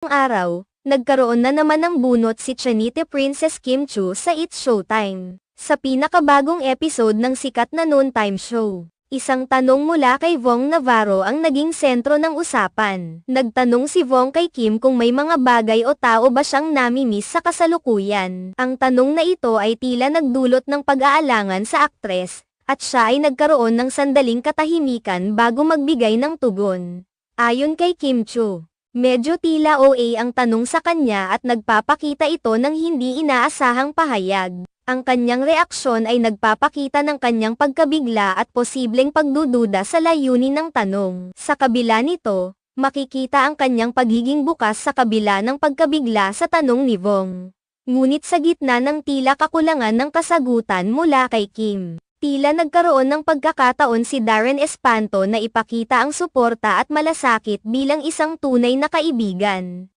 araw, nagkaroon na naman ng bunot si Trinity Princess Kim Chu sa It's Showtime. Sa pinakabagong episode ng sikat na noontime show, isang tanong mula kay Vong Navarro ang naging sentro ng usapan. Nagtanong si Vong kay Kim kung may mga bagay o tao ba siyang namimiss sa kasalukuyan. Ang tanong na ito ay tila nagdulot ng pag-aalangan sa aktres, at siya ay nagkaroon ng sandaling katahimikan bago magbigay ng tugon. Ayon kay Kim Chu, medyo tila OA ang tanong sa kanya at nagpapakita ito ng hindi inaasahang pahayag. Ang kanyang reaksyon ay nagpapakita ng kanyang pagkabigla at posibleng pagdududa sa layunin ng tanong. Sa kabila nito, makikita ang kanyang pagiging bukas sa kabila ng pagkabigla sa tanong ni Vong. Ngunit sa gitna ng tila kakulangan ng kasagutan mula kay Kim, tila nagkaroon ng pagkakataon si Darren Espanto na ipakita ang suporta at malasakit bilang isang tunay na kaibigan.